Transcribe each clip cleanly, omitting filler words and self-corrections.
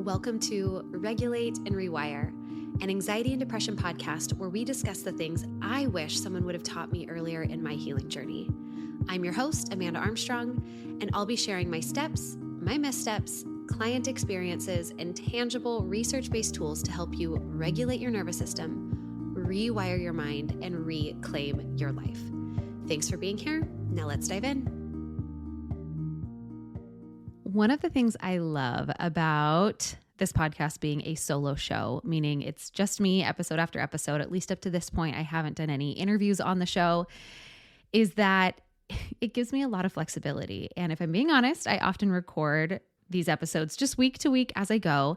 Welcome to Regulate and Rewire, an anxiety and depression podcast where we discuss the things I wish someone would have taught me earlier in my healing journey. I'm your host, Amanda Armstrong, and I'll be sharing my steps, my missteps, client experiences, and tangible research-based tools to help you regulate your nervous system, rewire your mind, and reclaim your life. Thanks for being here. Now let's dive in. One of the things I love about this podcast being a solo show, meaning it's just me episode after episode, at least up to this point, I haven't done any interviews on the show, is that it gives me a lot of flexibility. And if I'm being honest, I often record these episodes just week to week as I go.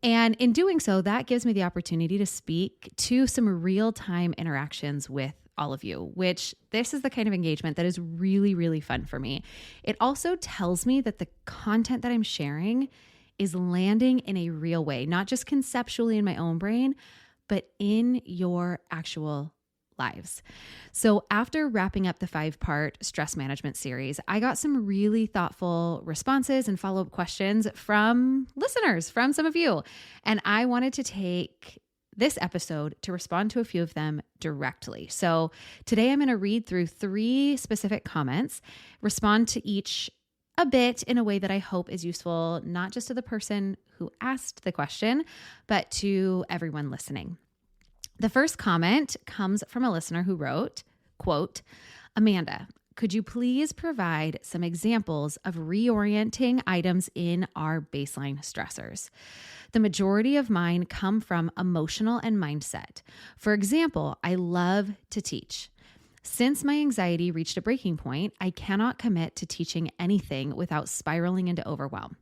And in doing so, that gives me the opportunity to speak to some real-time interactions with all of you, which this is the kind of engagement that is really, really fun for me. It also tells me that the content that I'm sharing is landing in a real way, not just conceptually in my own brain, but in your actual lives. So after wrapping up the 5-part stress management series, I got some really thoughtful responses and follow-up questions from listeners, from some of you. And I wanted to take this episode to respond to a few of them directly. So today I'm going to read through 3 specific comments, respond to each a bit in a way that I hope is useful, not just to the person who asked the question, but to everyone listening. The first comment comes from a listener who wrote, quote, Amanda, could you please provide some examples of reorienting items in our baseline stressors? The majority of mine come from emotional and mindset. For example, I love to teach. Since my anxiety reached a breaking point, I cannot commit to teaching anything without spiraling into overwhelm.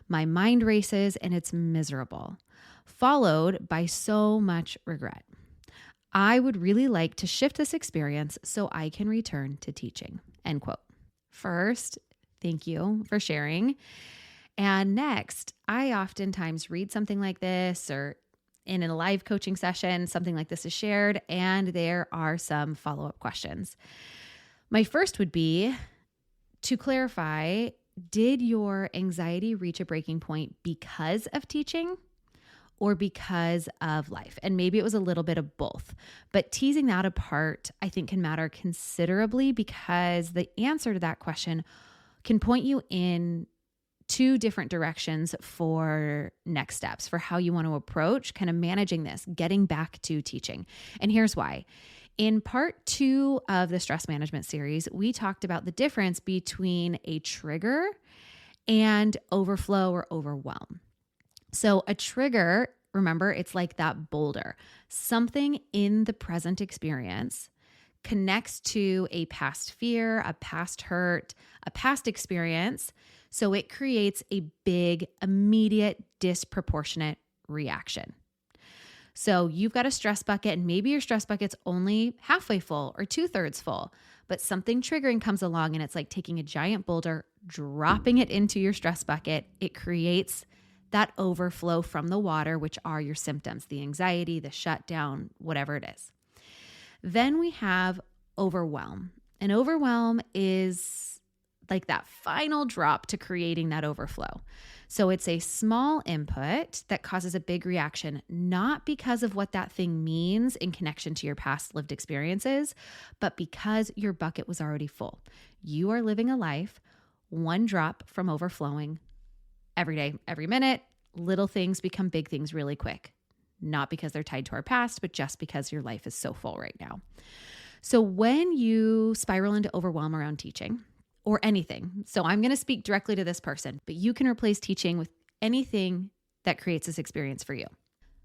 My mind races and it's miserable, followed by so much regret. I would really like to shift this experience so I can return to teaching, end quote. First, thank you for sharing. And next, I oftentimes read something like this or in a live coaching session, something like this is shared, and there are some follow-up questions. My first would be to clarify, did your anxiety reach a breaking point because of teaching or because of life? And maybe it was a little bit of both, but teasing that apart, I think can matter considerably because the answer to that question can point you in 2 different directions for next steps, for how you want to approach kind of managing this, getting back to teaching. And here's why. In part 2 of the stress management series, we talked about the difference between a trigger and overflow or overwhelm. So a trigger, remember, it's like that boulder. Something in the present experience connects to a past fear, a past hurt, a past experience. So it creates a big, immediate, disproportionate reaction. So you've got a stress bucket and maybe your stress bucket's only halfway full or 2/3 full, but something triggering comes along and it's like taking a giant boulder, dropping it into your stress bucket. It creates that overflow from the water, which are your symptoms, the anxiety, the shutdown, whatever it is. Then we have overwhelm. And overwhelm is like that final drop to creating that overflow. So it's a small input that causes a big reaction, not because of what that thing means in connection to your past lived experiences, but because your bucket was already full. You are living a life, one drop from overflowing every day, every minute. Little things become big things really quick, not because they're tied to our past, but just because your life is so full right now. So when you spiral into overwhelm around teaching, or anything. So I'm going to speak directly to this person, but you can replace teaching with anything that creates this experience for you.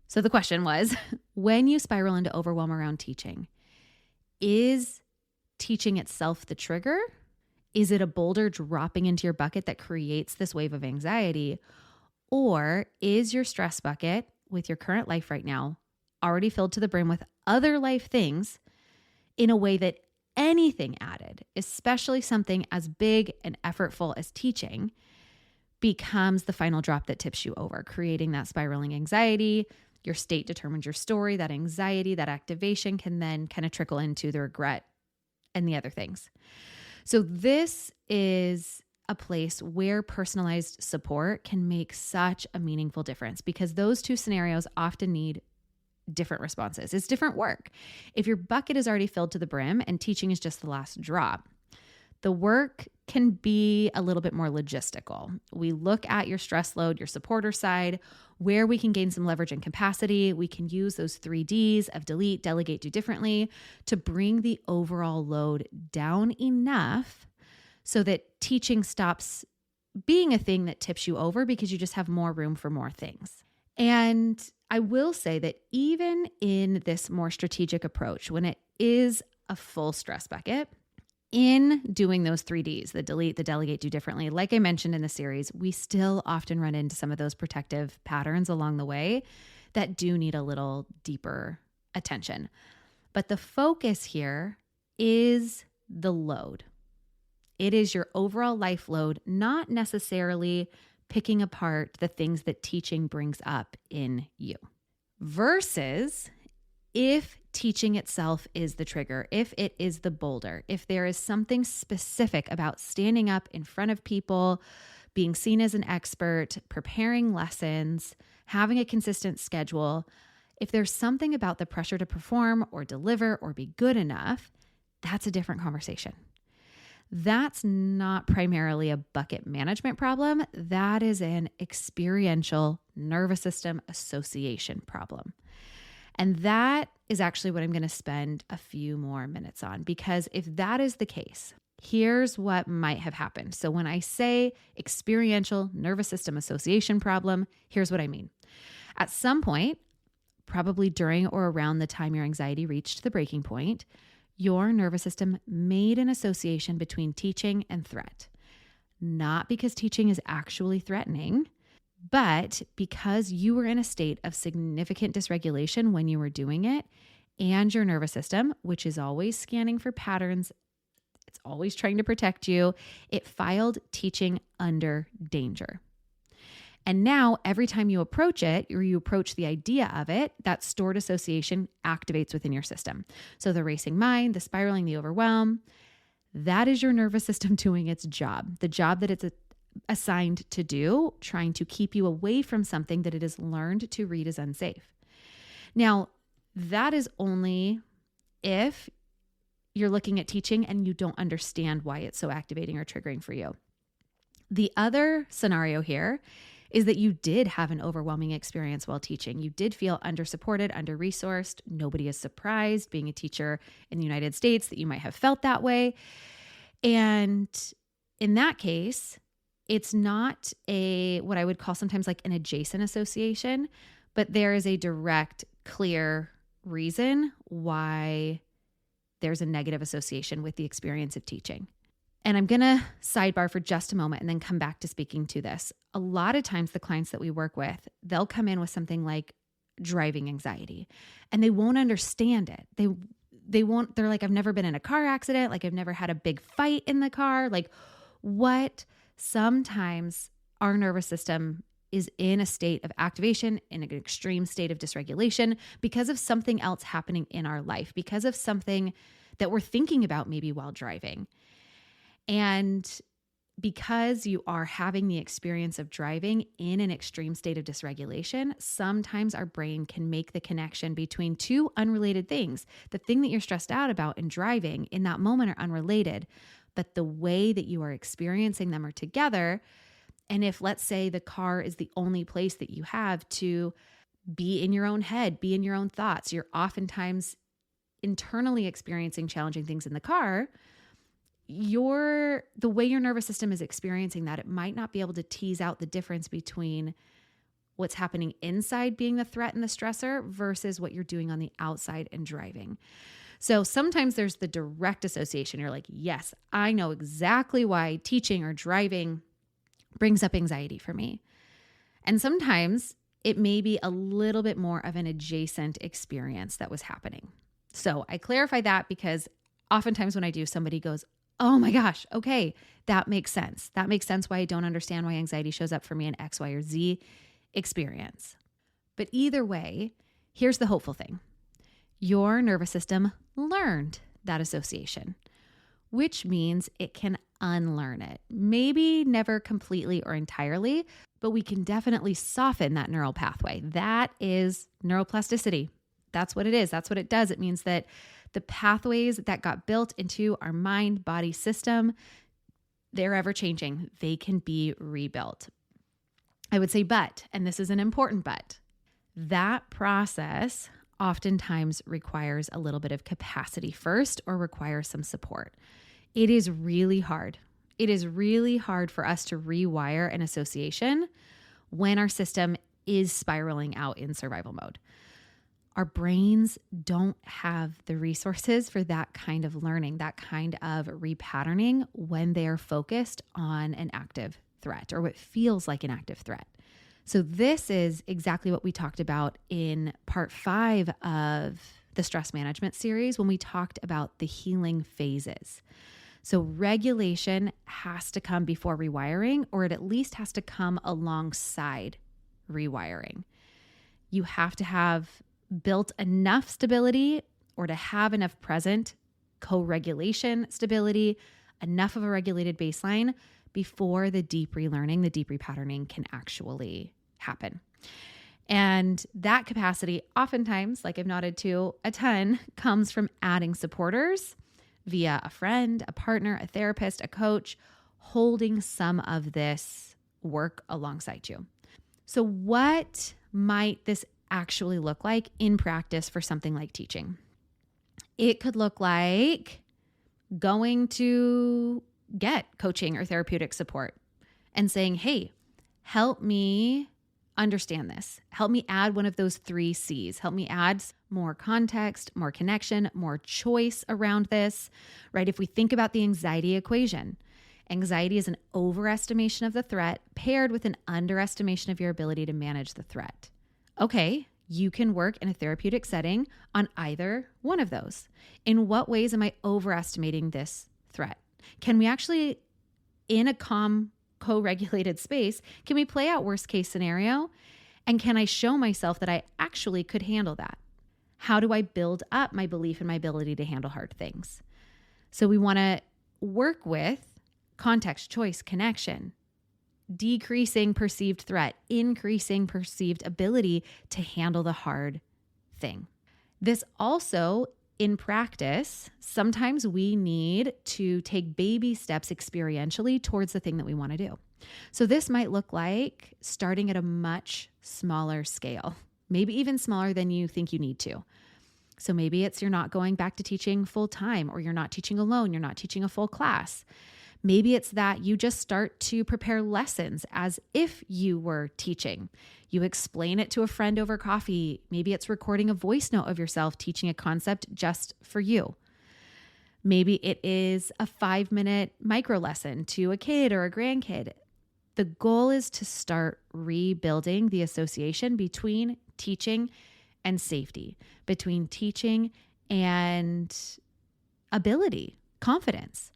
So the question was, when you spiral into overwhelm around teaching, is teaching itself the trigger? Is it a boulder dropping into your bucket that creates this wave of anxiety? Or is your stress bucket with your current life right now already filled to the brim with other life things in a way that anything added, especially something as big and effortful as teaching, becomes the final drop that tips you over, creating that spiraling anxiety. Your state determines your story. That anxiety, that activation can then kind of trickle into the regret and the other things. So this is a place where personalized support can make such a meaningful difference, because those two scenarios often need different responses. It's different work. If your bucket is already filled to the brim and teaching is just the last drop, the work can be a little bit more logistical. We look at your stress load, your supporter side, where we can gain some leverage and capacity. We can use those 3Ds of delete, delegate, do differently to bring the overall load down enough so that teaching stops being a thing that tips you over because you just have more room for more things. And I will say that even in this more strategic approach, when it is a full stress bucket, in doing those 3Ds, the delete, the delegate, do differently, like I mentioned in the series, we still often run into some of those protective patterns along the way that do need a little deeper attention. But the focus here is the load. It is your overall life load, not necessarily picking apart the things that teaching brings up in you. Versus if teaching itself is the trigger, if it is the boulder, if there is something specific about standing up in front of people, being seen as an expert, preparing lessons, having a consistent schedule, if there's something about the pressure to perform or deliver or be good enough, that's a different conversation. That's not primarily a bucket management problem. That is an experiential nervous system association problem. And that is actually what I'm going to spend a few more minutes on, because if that is the case, here's what might have happened. So when I say experiential nervous system association problem, here's what I mean. At some point, probably during or around the time your anxiety reached the breaking point, your nervous system made an association between teaching and threat. Not because teaching is actually threatening, but because you were in a state of significant dysregulation when you were doing it, and your nervous system, which is always scanning for patterns, it's always trying to protect you, it filed teaching under danger. And now every time you approach it, or you approach the idea of it, that stored association activates within your system. So the racing mind, the spiraling, the overwhelm, that is your nervous system doing its job, the job that it's assigned to do, trying to keep you away from something that it has learned to read as unsafe. Now, that is only if you're looking at teaching and you don't understand why it's so activating or triggering for you. The other scenario here is that you did have an overwhelming experience while teaching. You did feel under-supported, under-resourced. Nobody is surprised, being a teacher in the United States, that you might have felt that way. And in that case, it's not what I would call sometimes like an adjacent association, but there is a direct, clear reason why there's a negative association with the experience of teaching. And I'm going to sidebar for just a moment and then come back to speaking to this. A lot of times the clients that we work with, they'll come in with something like driving anxiety and they won't understand it. They're like, I've never been in a car accident. Like I've never had a big fight in the car. Like what? Sometimes our nervous system is in a state of activation, in an extreme state of dysregulation because of something else happening in our life, because of something that we're thinking about maybe while driving. And because you are having the experience of driving in an extreme state of dysregulation, sometimes our brain can make the connection between two unrelated things. The thing that you're stressed out about in driving in that moment are unrelated, but the way that you are experiencing them are together. And if, let's say, the car is the only place that you have to be in your own head, be in your own thoughts, you're oftentimes internally experiencing challenging things in the car, the way your nervous system is experiencing that, it might not be able to tease out the difference between what's happening inside being the threat and the stressor versus what you're doing on the outside and driving. So sometimes there's the direct association. You're like, yes, I know exactly why teaching or driving brings up anxiety for me. And sometimes it may be a little bit more of an adjacent experience that was happening. So I clarify that because oftentimes when I do, somebody goes, oh my gosh, okay, that makes sense. That makes sense why I don't understand why anxiety shows up for me in X, Y, or Z experience. But either way, here's the hopeful thing. Your nervous system learned that association, which means it can unlearn it. Maybe never completely or entirely, but we can definitely soften that neural pathway. That is neuroplasticity. That's what it is. That's what it does. It means that the pathways that got built into our mind body system, they're ever changing. They can be rebuilt. I would say, but, and this is an important but, that process oftentimes requires a little bit of capacity first or requires some support. It is really hard. It is really hard for us to rewire an association when our system is spiraling out in survival mode. Our brains don't have the resources for that kind of learning, that kind of repatterning when they are focused on an active threat or what feels like an active threat. So this is exactly what we talked about in part 5 of the stress management series when we talked about the healing phases. So regulation has to come before rewiring, or it at least has to come alongside rewiring. You have to have built enough stability or to have enough present co-regulation stability, enough of a regulated baseline before the deep relearning, the deep repatterning can actually happen. And that capacity oftentimes, like I've nodded to a ton, comes from adding supporters via a friend, a partner, a therapist, a coach, holding some of this work alongside you. So what might this actually look like in practice for something like teaching? It could look like going to get coaching or therapeutic support and saying, hey, help me understand this. Help me add one of those 3 C's. Help me add more context, more connection, more choice around this, right? If we think about the anxiety equation, anxiety is an overestimation of the threat paired with an underestimation of your ability to manage the threat. Okay, you can work in a therapeutic setting on either one of those. In what ways am I overestimating this threat? Can we actually, in a calm, co-regulated space, can we play out worst case scenario? And can I show myself that I actually could handle that? How do I build up my belief in my ability to handle hard things? So we want to work with context, choice, connection, decreasing perceived threat, increasing perceived ability to handle the hard thing. This also, in practice, sometimes we need to take baby steps experientially towards the thing that we want to do. So this might look like starting at a much smaller scale, maybe even smaller than you think you need to. So maybe it's you're not going back to teaching full time, or you're not teaching alone, you're not teaching a full class. Maybe it's that you just start to prepare lessons as if you were teaching. You explain it to a friend over coffee. Maybe it's recording a voice note of yourself teaching a concept just for you. Maybe it is a 5-minute micro lesson to a kid or a grandkid. The goal is to start rebuilding the association between teaching and safety, between teaching and ability, confidence.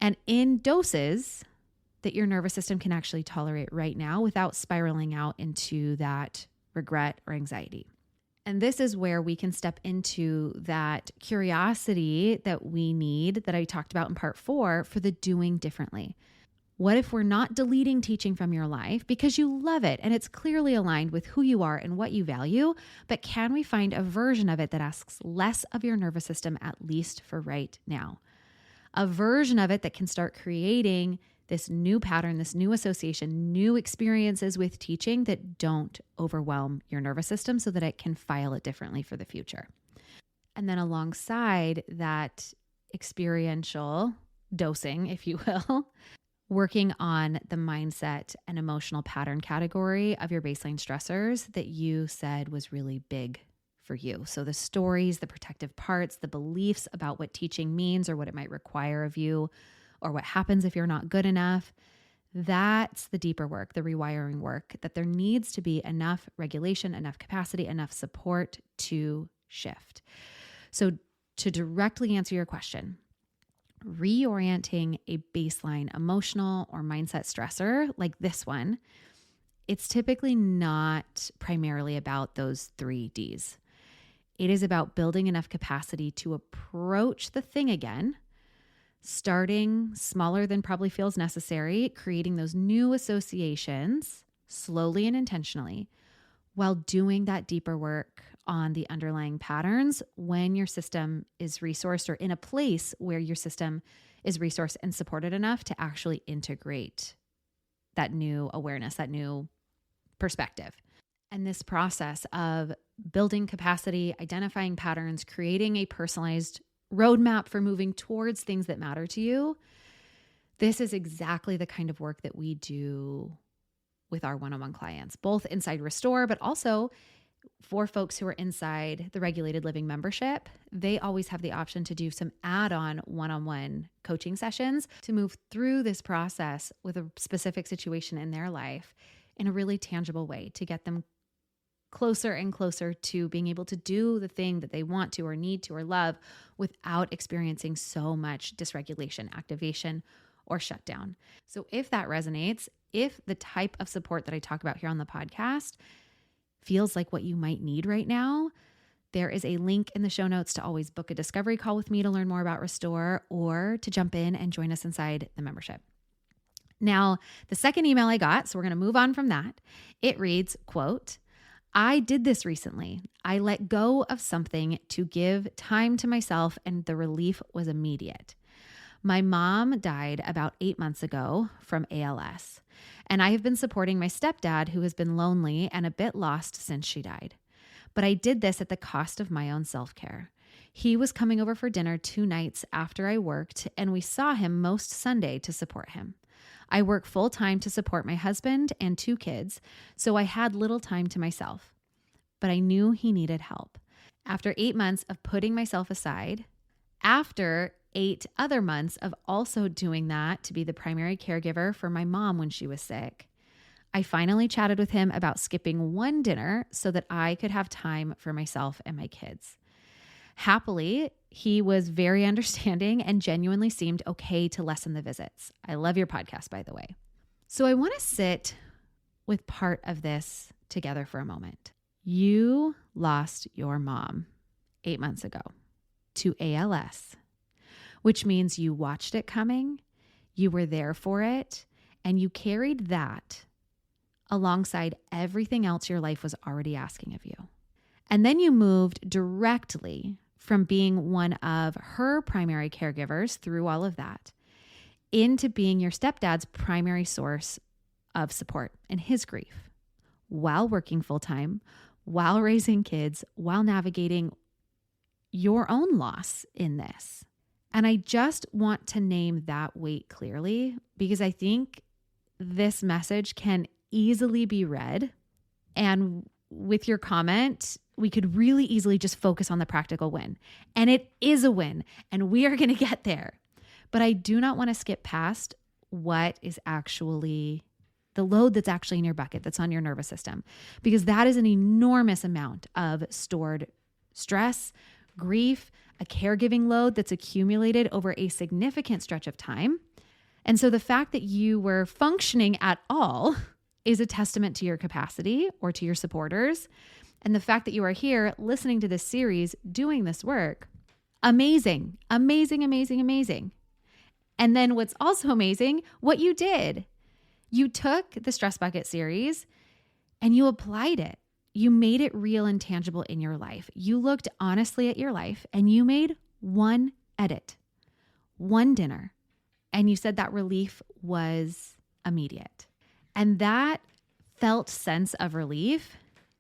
And in doses that your nervous system can actually tolerate right now without spiraling out into that regret or anxiety. And this is where we can step into that curiosity that we need that I talked about in part 4 for the doing differently. What if we're not deleting teaching from your life because you love it and it's clearly aligned with who you are and what you value, but can we find a version of it that asks less of your nervous system, at least for right now? A version of it that can start creating this new pattern, this new association, new experiences with teaching that don't overwhelm your nervous system so that it can file it differently for the future. And then alongside that experiential dosing, if you will, working on the mindset and emotional pattern category of your baseline stressors that you said was really big for you. So the stories, the protective parts, the beliefs about what teaching means or what it might require of you or what happens if you're not good enough, that's the deeper work, the rewiring work, that there needs to be enough regulation, enough capacity, enough support to shift. So to directly answer your question, reorienting a baseline emotional or mindset stressor like this one, it's typically not primarily about those 3 Ds. It is about building enough capacity to approach the thing again starting smaller than probably feels necessary, creating those new associations slowly and intentionally while doing that deeper work on the underlying patterns when your system is resourced or in a place where your system is resourced and supported enough to actually integrate that new awareness, that new perspective. And this process of building capacity, identifying patterns, creating a personalized roadmap for moving towards things that matter to you, this is exactly the kind of work that we do with our one-on-one clients, both inside Restore, but also for folks who are inside the Regulated Living membership. They always have the option to do some add-on one-on-one coaching sessions to move through this process with a specific situation in their life in a really tangible way to get them closer and closer to being able to do the thing that they want to or need to or love without experiencing so much dysregulation, activation, or shutdown. So if that resonates, if the type of support that I talk about here on the podcast feels like what you might need right now, there is a link in the show notes to always book a discovery call with me to learn more about Restore or to jump in and join us inside the membership. Now, the second email I got, so we're going to move on from that. It reads, quote, "I did this recently. I let go of something to give time to myself and the relief was immediate. My mom died about 8 months ago from ALS, and I have been supporting my stepdad who has been lonely and a bit lost since she died. But I did this at the cost of my own self-care. He was coming over for dinner 2 nights after I worked, and we saw him most Sunday to support him. I work full-time to support my husband and 2 kids, so I had little time to myself. But I knew he needed help. After 8 months of putting myself aside, after 8 other months of also doing that to be the primary caregiver for my mom when she was sick, I finally chatted with him about skipping 1 dinner so that I could have time for myself and my kids. Happily, he was very understanding and genuinely seemed okay to lessen the visits. I love your podcast, by the way." So I want to sit with part of this together for a moment. You lost your mom 8 months ago to ALS, which means you watched it coming, you were there for it, and you carried that alongside everything else your life was already asking of you. And then you moved directly from being one of her primary caregivers through all of that into being your stepdad's primary source of support in his grief while working full-time, while raising kids, while navigating your own loss in this. And I just want to name that weight clearly because I think this message can easily be read. And with your comment, we could really easily just focus on the practical win. And it is a win, and we are going to get there. But I do not want to skip past what is actually the load that's actually in your bucket, that's on your nervous system, because that is an enormous amount of stored stress, grief, a caregiving load that's accumulated over a significant stretch of time. And so the fact that you were functioning at all is a testament to your capacity or to your supporters. And the fact that you are here listening to this series, doing this work, amazing, amazing, amazing, amazing. And then what's also amazing, what you did. You took the Stress Bucket series and you applied it. You made it real and tangible in your life. You looked honestly at your life and you made 1 edit, 1 dinner, and you said that relief was immediate. And that felt sense of relief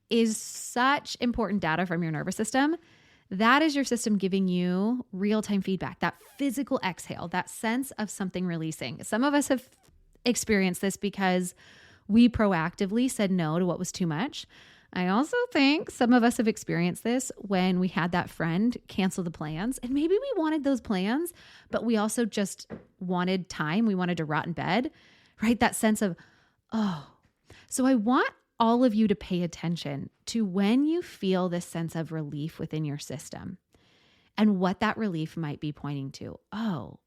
is such important data from your nervous system. That is your system giving you real-time feedback, that physical exhale, that sense of something releasing. Some of us have experienced this because we proactively said no to what was too much. I also think some of us have experienced this when we had that friend cancel the plans, and maybe we wanted those plans, but we also just wanted time. We wanted to rot in bed, right? That sense of, oh. So I want all of you to pay attention to when you feel this sense of relief within your system and what that relief might be pointing to. Oh,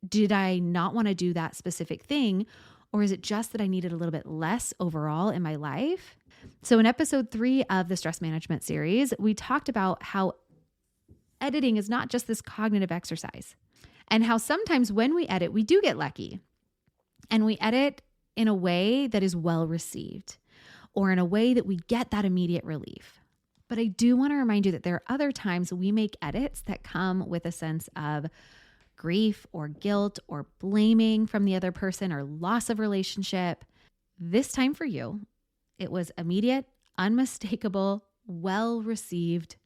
did I not want to do that specific thing? Or is it just that I needed a little bit less overall in my life? So in episode 3 of the stress management series, we talked about how editing is not just this cognitive exercise. and how sometimes when we edit, we do get lucky and we edit in a way that is well received or in a way that we get that immediate relief. But I do want to remind you that there are other times we make edits that come with a sense of grief or guilt or blaming from the other person or loss of relationship. This time for you, it was immediate, unmistakable, well-received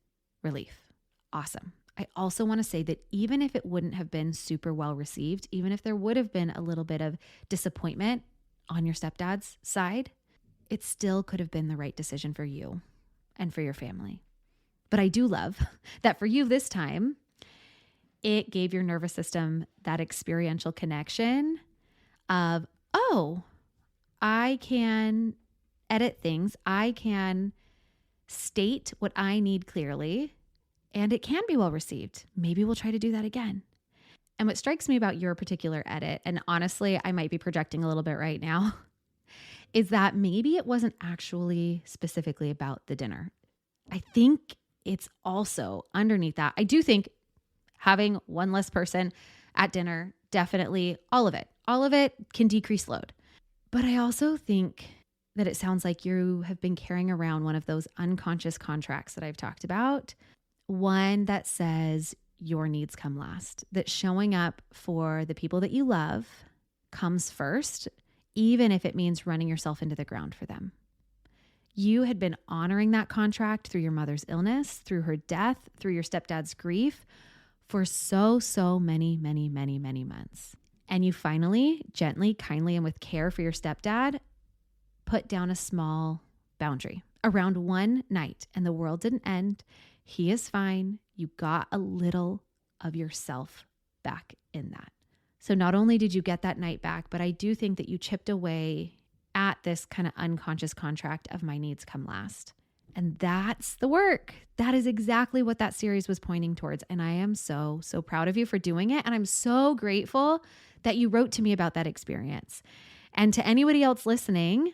relief. Awesome. I also want to say that even if it wouldn't have been super well received, even if there would have been a little bit of disappointment on your stepdad's side, it still could have been the right decision for you and for your family. But I do love that for you this time, it gave your nervous system that experiential connection of, oh, I can edit things. I can state what I need clearly, and it can be well received. Maybe we'll try to do that again. And what strikes me about your particular edit, and honestly, I might be projecting a little bit right now, is that maybe it wasn't actually specifically about the dinner. I think it's also underneath that. I do think having one less person at dinner, definitely all of it can decrease load. But I also think that it sounds like you have been carrying around one of those unconscious contracts that I've talked about, one that says your needs come last, that showing up for the people that you love comes first, even if it means running yourself into the ground for them. You had been honoring that contract through your mother's illness, through her death, through your stepdad's grief for so many months. And you finally, gently, kindly, and with care for your stepdad, put down a small boundary around one night, and the world didn't end. He is fine. You got a little of yourself back in that. So not only did you get that night back, but I do think that you chipped away at this kind of unconscious contract of my needs come last. And that's the work. That is exactly what that series was pointing towards. And I am so proud of you for doing it. And I'm so grateful that you wrote to me about that experience. And to anybody else listening,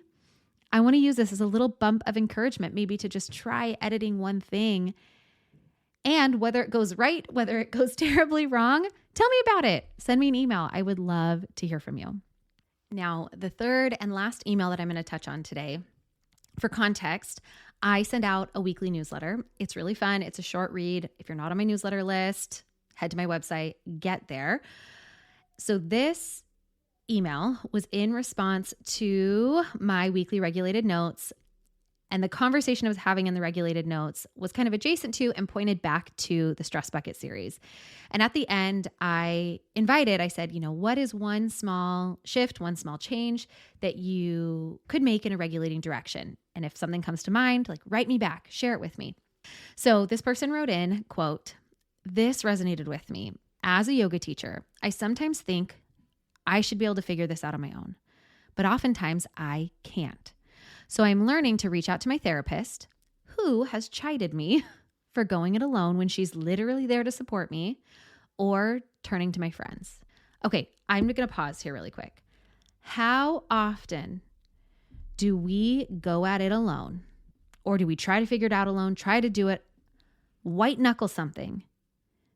I want to use this as a little bump of encouragement, maybe to just try editing one thing. And whether it goes right, whether it goes terribly wrong, tell me about it. Send me an email. I would love to hear from you. Now, the third and last email that I'm going to touch on today, for context, I send out a weekly newsletter. It's really fun. It's a short read. If you're not on my newsletter list, head to my website, get there. So this email was in response to my weekly regulated notes. And the conversation I was having in the regulated notes was kind of adjacent to and pointed back to the Stress Bucket series. And at the end, I said, what is one small shift, one small change that you could make in a regulating direction? And if something comes to mind, write me back, share it with me. So this person wrote in, quote, "This resonated with me. As a yoga teacher, I sometimes think I should be able to figure this out on my own, but oftentimes I can't. So I'm learning to reach out to my therapist, who has chided me for going it alone when she's literally there to support me, or turning to my friends." Okay, I'm going to pause here really quick. How often do we go at it alone? Or do we try to figure it out alone, try to do it, white knuckle something,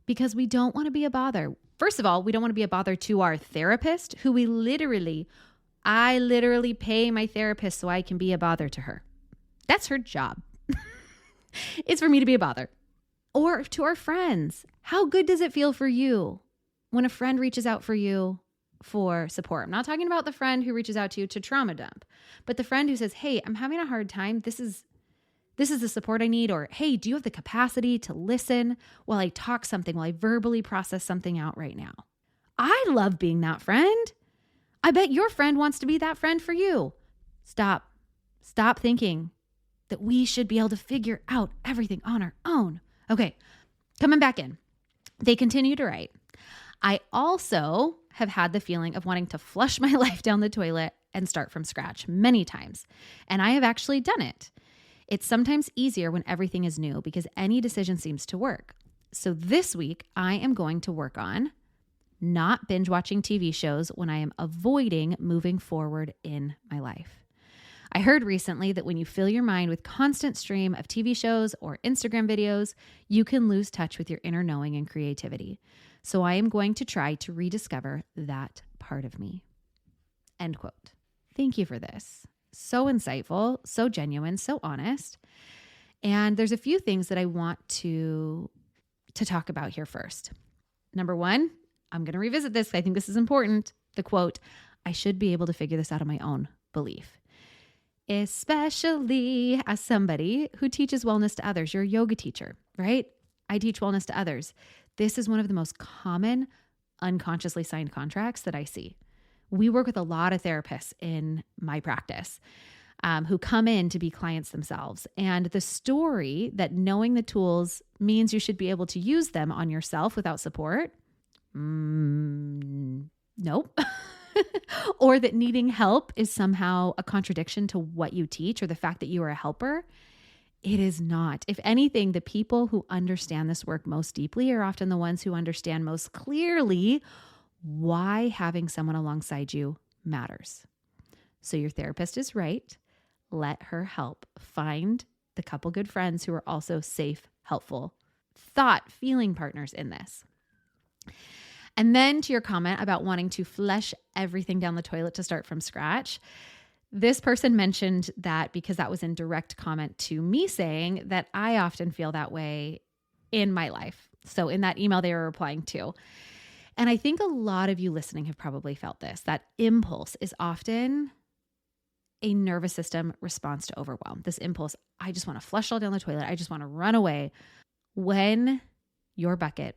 because we don't want to be a bother? First of all, we don't want to be a bother to our therapist, who I literally pay my therapist so I can be a bother to her. That's her job. It's for me to be a bother. Or to our friends. How good does it feel for you when a friend reaches out for you for support? I'm not talking about the friend who reaches out to you to trauma dump, but the friend who says, "Hey, I'm having a hard time. This is the support I need." Or, "Hey, do you have the capacity to listen while I talk something, while I verbally process something out right now?" I love being that friend. I bet your friend wants to be that friend for you. Stop thinking that we should be able to figure out everything on our own. Okay, coming back in. They continue to write, "I also have had the feeling of wanting to flush my life down the toilet and start from scratch many times. And I have actually done it. It's sometimes easier when everything is new because any decision seems to work. So this week, I am going to work on not binge watching TV shows when I am avoiding moving forward in my life. I heard recently that when you fill your mind with constant stream of TV shows or Instagram videos, you can lose touch with your inner knowing and creativity. So I am going to try to rediscover that part of me. End quote. Thank you for this. So insightful, so genuine, so honest. And there's a few things that I want to talk about here first. Number one, I'm going to revisit this. I think this is important. The quote, I should be able to figure this out on my own belief. Especially as somebody who teaches wellness to others. You're a yoga teacher, right? I teach wellness to others. This is one of the most common unconsciously signed contracts that I see. We work with a lot of therapists in my practice who come in to be clients themselves. And the story that knowing the tools means you should be able to use them on yourself without support, nope. Or that needing help is somehow a contradiction to what you teach or the fact that you are a helper. It is not. If anything, the people who understand this work most deeply are often the ones who understand most clearly why having someone alongside you matters. So your therapist is right. Let her help. Find the couple good friends who are also safe, helpful, feeling partners in this. And then to your comment about wanting to flush everything down the toilet to start from scratch, this person mentioned that because that was in direct comment to me saying that I often feel that way in my life. So in that email they were replying to. And I think a lot of you listening have probably felt this. That impulse is often a nervous system response to overwhelm. This impulse, I just want to flush all down the toilet. I just want to run away. When your bucket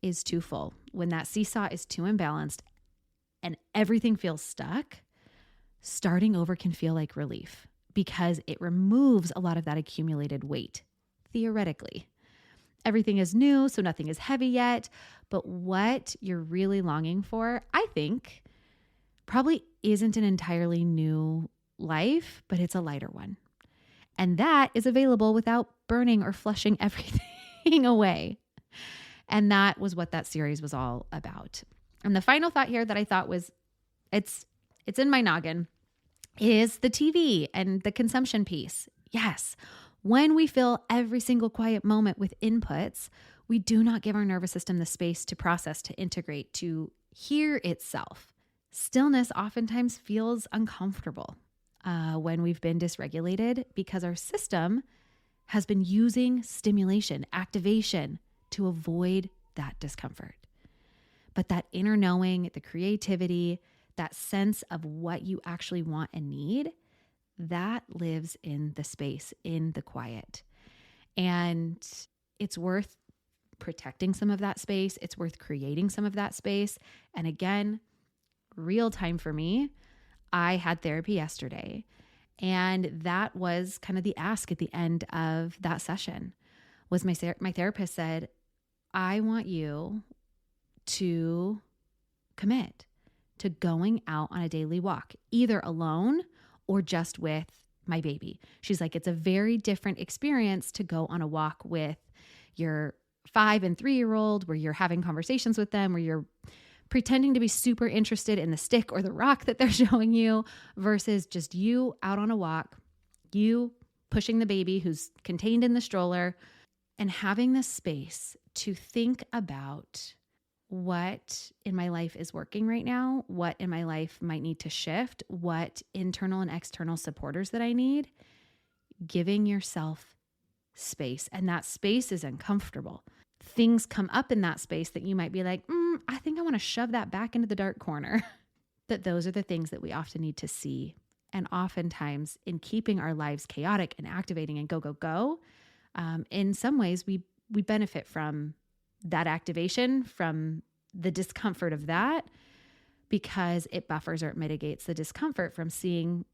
is too full, when that seesaw is too imbalanced and everything feels stuck, starting over can feel like relief because it removes a lot of that accumulated weight, theoretically. Everything is new, so nothing is heavy yet. But what you're really longing for, I think, probably isn't an entirely new life, but it's a lighter one. And that is available without burning or flushing everything away. And that was what that series was all about. And the final thought here that I thought was, it's in my noggin, is the TV and the consumption piece. Yes, when we fill every single quiet moment with inputs, we do not give our nervous system the space to process, to integrate, to hear itself. Stillness oftentimes feels uncomfortable when we've been dysregulated because our system has been using stimulation, activation to avoid that discomfort. But that inner knowing, the creativity, that sense of what you actually want and need, that lives in the space, in the quiet. And it's worth protecting some of that space. It's worth creating some of that space. And again, real time for me, I had therapy yesterday. And that was kind of the ask at the end of that session was my therapist said, I want you to commit to going out on a daily walk, either alone or just with my baby. She's like, it's a very different experience to go on a walk with your 5 and 3-year-old where you're having conversations with them, where you're pretending to be super interested in the stick or the rock that they're showing you versus just you out on a walk, you pushing the baby who's contained in the stroller and having this space to think about what in my life is working right now, what in my life might need to shift, what internal and external supporters that I need, giving yourself space. And that space is uncomfortable. Things come up in that space that you might be like, I think I want to shove that back into the dark corner. That those are the things that we often need to see. And oftentimes in keeping our lives chaotic and activating and go, in some ways we benefit from that activation, from the discomfort of that, because it buffers or it mitigates the discomfort from seeing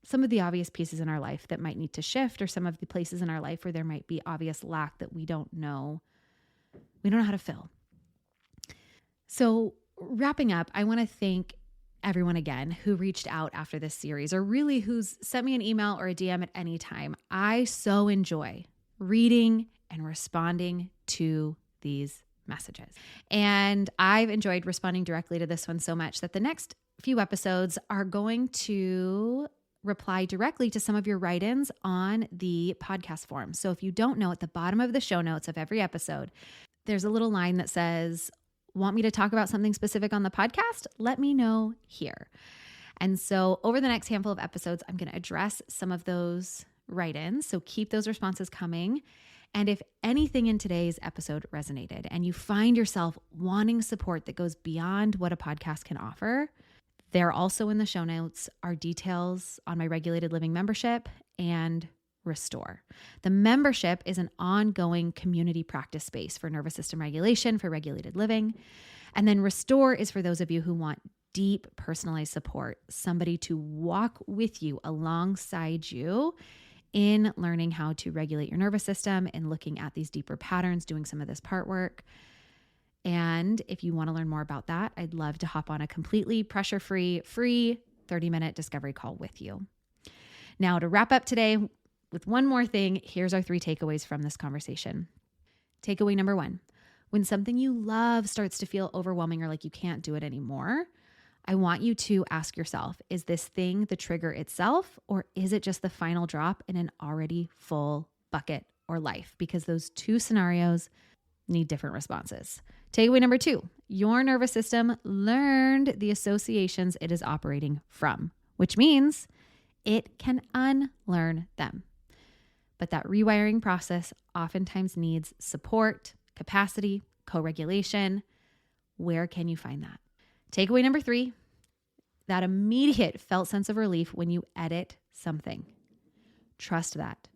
some of the obvious pieces in our life that might need to shift, or some of the places in our life where there might be obvious lack that we don't know how to fill. So wrapping up, I want to thank everyone again who reached out after this series, or really who's sent me an email or a DM at any time. I so enjoy reading and responding to these messages. And I've enjoyed responding directly to this one so much that the next few episodes are going to reply directly to some of your write-ins on the podcast form. So if you don't know, at the bottom of the show notes of every episode, there's a little line that says, want me to talk about something specific on the podcast? Let me know here. And so over the next handful of episodes, I'm going to address some of those write-ins. So keep those responses coming. And if anything in today's episode resonated and you find yourself wanting support that goes beyond what a podcast can offer, there also in the show notes are details on my regulated living membership and Restore. The membership is an ongoing community practice space for nervous system regulation, for regulated living. And then Restore is for those of you who want deep personalized support, somebody to walk with you alongside you in learning how to regulate your nervous system and looking at these deeper patterns, doing some of this part work. And if you want to learn more about that, I'd love to hop on a completely pressure-free, free 30-minute discovery call with you. Now, to wrap up today with one more thing, here's our 3 takeaways from this conversation. Takeaway number 1, when something you love starts to feel overwhelming or like you can't do it anymore, I want you to ask yourself, is this thing the trigger itself, or is it just the final drop in an already full bucket or life? Because those 2 scenarios need different responses. Takeaway number 2, your nervous system learned the associations it is operating from, which means it can unlearn them. But that rewiring process oftentimes needs support, capacity, co-regulation. Where can you find that? Takeaway number 3, that immediate felt sense of relief when you edit something. Trust that.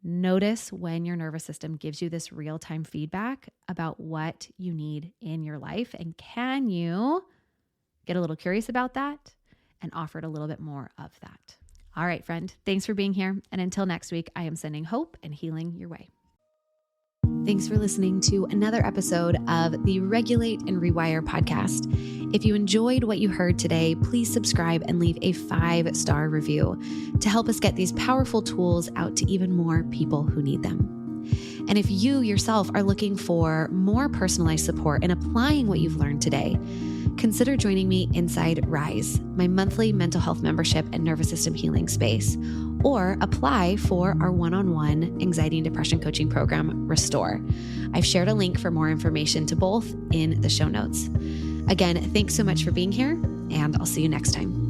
Notice when your nervous system gives you this real-time feedback about what you need in your life. And can you get a little curious about that and offer it a little bit more of that? All right, friend, thanks for being here. And until next week, I am sending hope and healing your way. Thanks for listening to another episode of the Regulate and Rewire podcast. If you enjoyed what you heard today, please subscribe and leave a 5-star review to help us get these powerful tools out to even more people who need them. And if you yourself are looking for more personalized support in applying what you've learned today, consider joining me inside Rise, my monthly mental health membership and nervous system healing space, or apply for our one-on-one anxiety and depression coaching program, Restore. I've shared a link for more information to both in the show notes. Again, thanks so much for being here, and I'll see you next time.